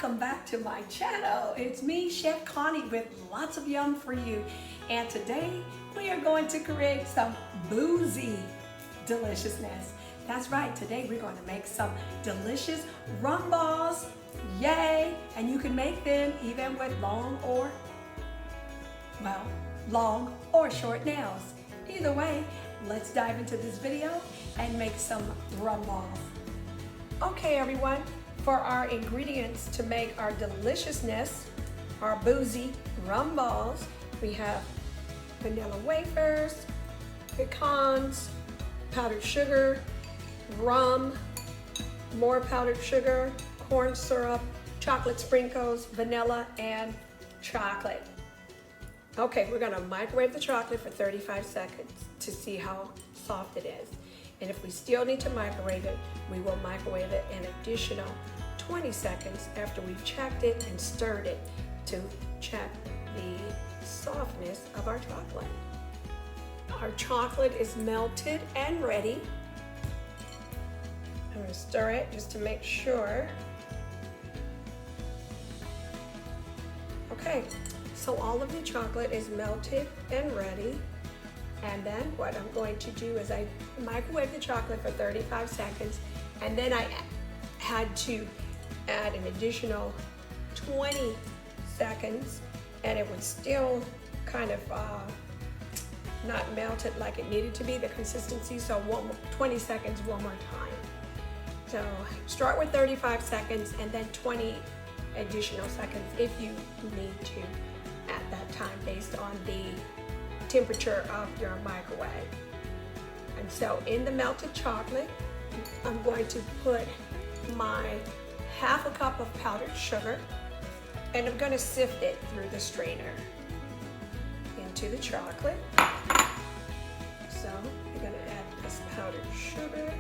welcome back to my channel. It's me, Chef Connie, with lots of yum for you. And today we are going to create some boozy deliciousness. That's right, today we're going to make some delicious rum balls. Yay! And you can make them even with long or short nails. Either way, let's dive into this video and make some rum balls. Okay everyone, for our ingredients to make our deliciousness, our boozy rum balls, we have vanilla wafers, pecans, powdered sugar, rum, more powdered sugar, corn syrup, chocolate sprinkles, vanilla, and chocolate. Okay, we're gonna microwave the chocolate for 35 seconds to see how soft it is. And if we still need to microwave it, we will microwave it an additional 20 seconds after we've checked it and stirred it to check the softness of our chocolate. Our chocolate is melted and ready. I'm gonna stir it just to make sure. Okay, so all of the chocolate is melted and ready. And then what I'm going to do is I microwave the chocolate for 35 seconds, and then I had to add an additional 20 seconds, and it would still kind of not melted like it needed to be, the consistency, so 20 seconds one more time. So start with 35 seconds and then 20 additional seconds if you need to at that time based on the temperature of your microwave. And so in the melted chocolate, I'm going to put my half a cup of powdered sugar, and I'm going to sift it through the strainer into the chocolate. So I'm going to add this powdered sugar.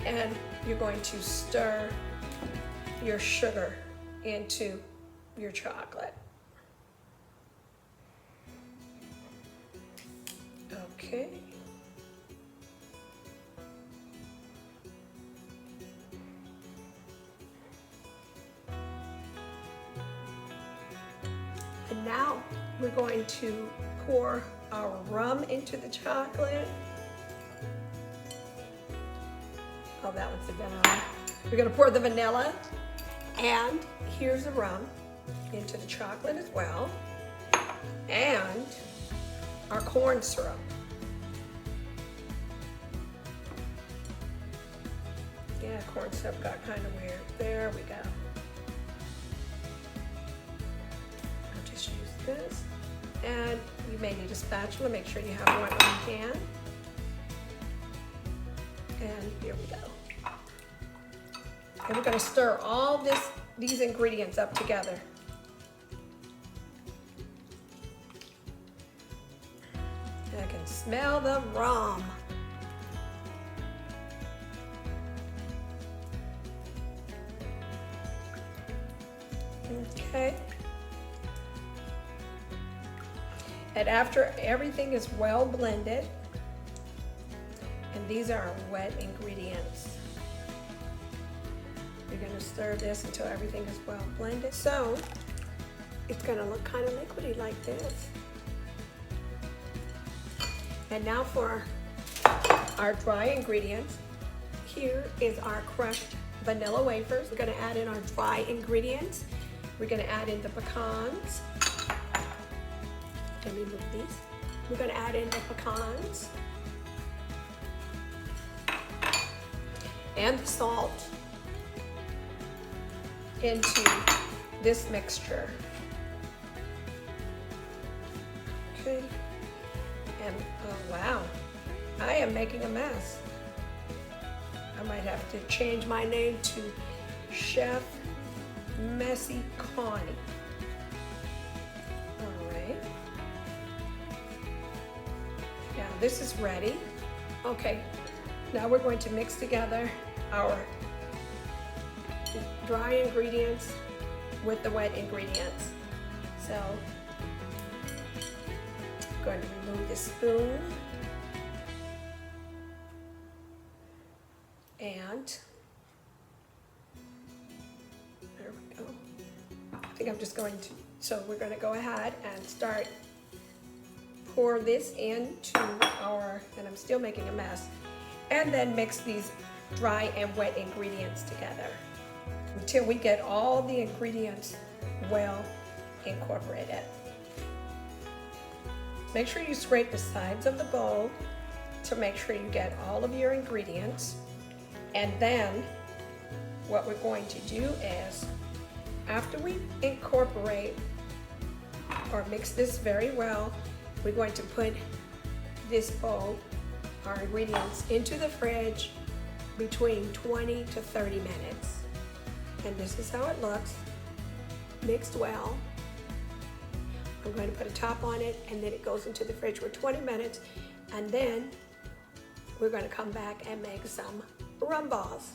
And you're going to stir your sugar into your chocolate. Okay. And now we're going to pour our rum into the chocolate. Oh, that one's the vanilla. We're gonna pour the vanilla, and here's the rum into the chocolate as well, and our corn syrup. Yeah, corn syrup got kind of weird. There we go. I'll just use this, and you may need a spatula. Make sure you have one on hand. And here we go. And we're going to stir all these ingredients up together. I can smell the rum. Okay. And after everything is well blended, and these are our wet ingredients, you're going to stir this until everything is well blended. So it's going to look kind of liquidy like this. And now for our dry ingredients. Here is our crushed vanilla wafers. We're going to add in our dry ingredients. We're going to add in the pecans. Let me move these. We're going to add in the pecans and the salt into this mixture. Okay. And oh wow, I am making a mess. I might have to change my name to Chef Messy Connie. All right. Now this is ready. Okay. Now we're going to mix together our dry ingredients with the wet ingredients. So I'm going to remove the spoon. And there we go. I think I'm just going to, so we're going to go ahead and start pour this into our, and I'm still making a mess, and then mix these dry and wet ingredients together until we get all the ingredients well incorporated. Make sure you scrape the sides of the bowl to make sure you get all of your ingredients. And then what we're going to do is, after we incorporate or mix this very well, we're going to put this bowl, our ingredients, into the fridge between 20 to 30 minutes. And this is how it looks, mixed well. I'm going to put a top on it, and then it goes into the fridge for 20 minutes, and then we're going to come back and make some rum balls.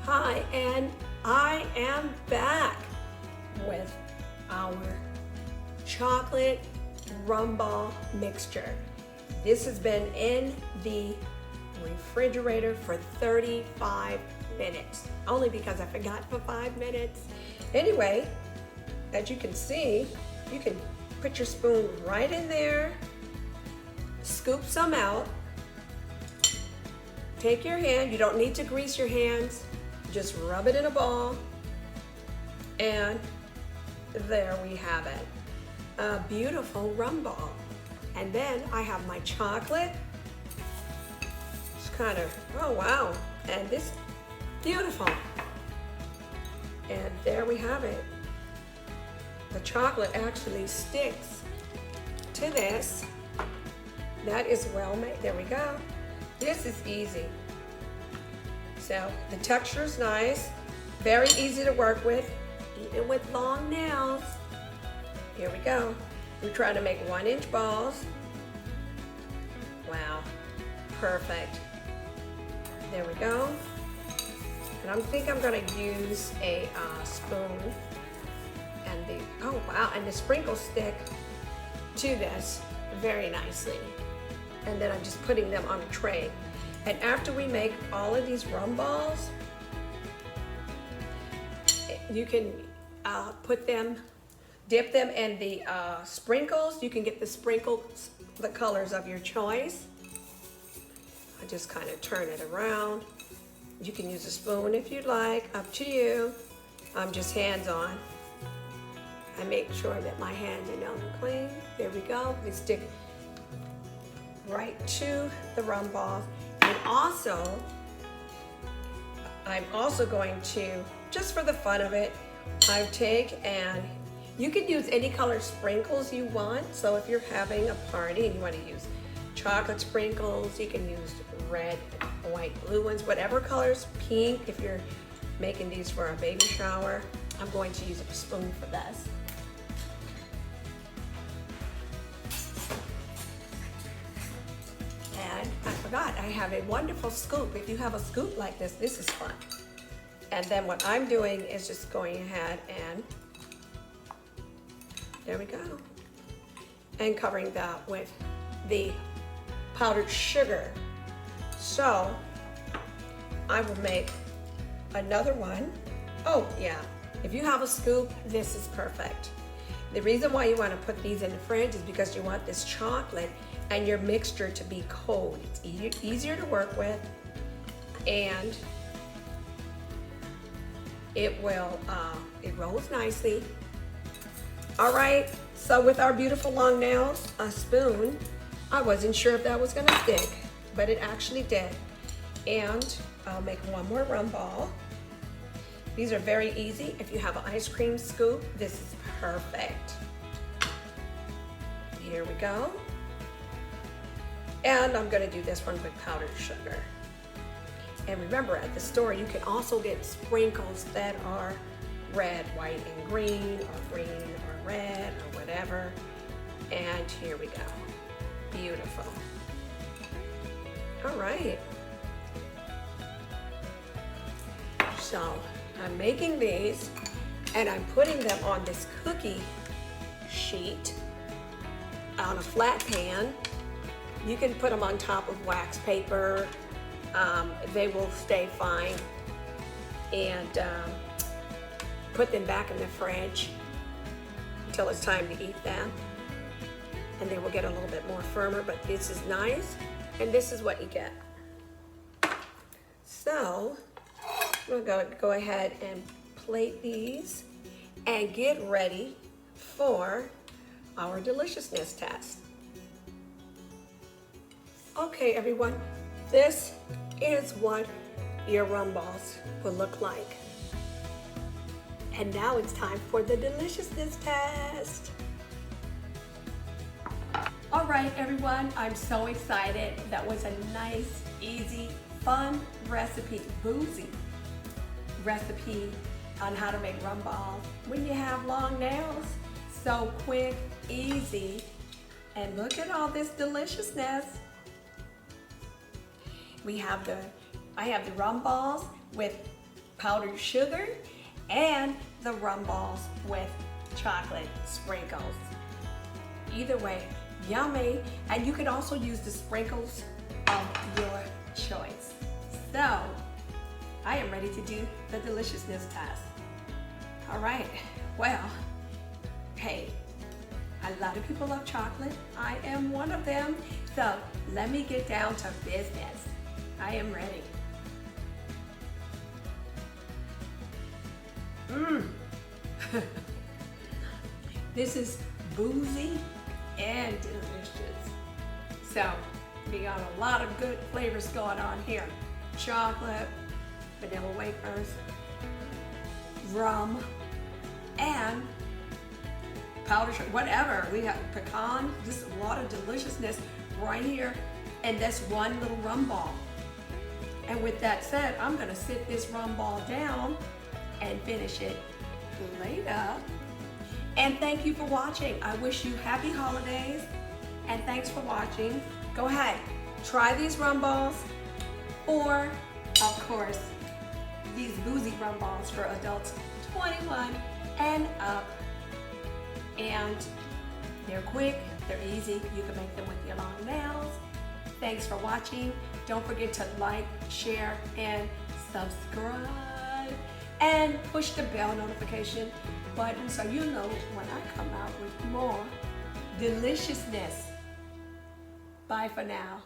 Hi, and I am back with our chocolate rum ball mixture. This has been in the refrigerator for 35 minutes, only because I forgot for 5 minutes. Anyway, as you can see, you can put your spoon right in there, scoop some out, take your hand, you don't need to grease your hands, just rub it in a ball, and there we have it, a beautiful rum ball. And then I have my chocolate. It's kind of, oh wow, and this, beautiful. And there we have it. The chocolate actually sticks to this. That is well made. There we go. This is easy. So the texture is nice, very easy to work with, even with long nails. Here we go. We're trying to make 1-inch balls. Wow, perfect. There we go. And I think I'm gonna use a spoon, and oh wow, and the sprinkles stick to this very nicely. And then I'm just putting them on a tray. And after we make all of these rum balls, you can put them, dip them in the sprinkles. You can get the sprinkles, the colors of your choice. I just kind of turn it around. You can use a spoon if you'd like, up to you. I'm just hands-on. I make sure that my hands are nice and clean. There we go. They stick right to the rum ball. And also, I'm also going to, just for the fun of it, I take, and you can use any color sprinkles you want. So if you're having a party and you want to use chocolate sprinkles, you can use red, white, blue ones, whatever colors, pink, if you're making these for a baby shower. I'm going to use a spoon for this. And I forgot, I have a wonderful scoop. If you have a scoop like this, this is fun. And then what I'm doing is just going ahead and, there we go, and covering that with the powdered sugar. So I will make another one. Oh yeah, if you have a scoop, this is perfect. The reason why you want to put these in the fridge is because you want this chocolate and your mixture to be cold. It's easier to work with, and it will, it rolls nicely. All right, so with our beautiful long nails, a spoon, I wasn't sure if that was gonna stick, but it actually did. And I'll make one more rum ball. These are very easy. If you have an ice cream scoop, this is perfect. Here we go. And I'm gonna do this one with powdered sugar. And remember, at the store, you can also get sprinkles that are red, white, and green, or green, or red, or whatever. And here we go. Beautiful. All right. So I'm making these, and I'm putting them on this cookie sheet on a flat pan. You can put them on top of wax paper. They will stay fine. And put them back in the fridge until it's time to eat them. And they will get a little bit more firmer, but this is nice. And this is what you get. So, we're going to go ahead and plate these and get ready for our deliciousness test. Okay, everyone, this is what your rum balls will look like. And now it's time for the deliciousness test. All right, everyone, I'm so excited. That was a nice, easy, fun recipe, boozy recipe on how to make rum balls when you have long nails. So quick, easy, and look at all this deliciousness. I have the rum balls with powdered sugar and the rum balls with chocolate sprinkles. Either way, yummy. And you can also use the sprinkles of your choice. So, I am ready to do the deliciousness test. All right, well, hey, a lot of people love chocolate. I am one of them. So, let me get down to business. I am ready. This is boozy and delicious. So we got a lot of good flavors going on here. Chocolate, vanilla wafers, rum, and powdered sugar, whatever. We have pecan, just a lot of deliciousness right here in this one little rum ball. And with that said, I'm gonna sit this rum ball down and finish it later. And thank you for watching. I wish you happy holidays, and thanks for watching. Go ahead, try these rum balls, or of course, these boozy rum balls for adults 21 and up. And they're quick, they're easy. You can make them with your long nails. Thanks for watching. Don't forget to like, share, and subscribe. And push the bell notification button so you know when I come out with more deliciousness. Bye for now.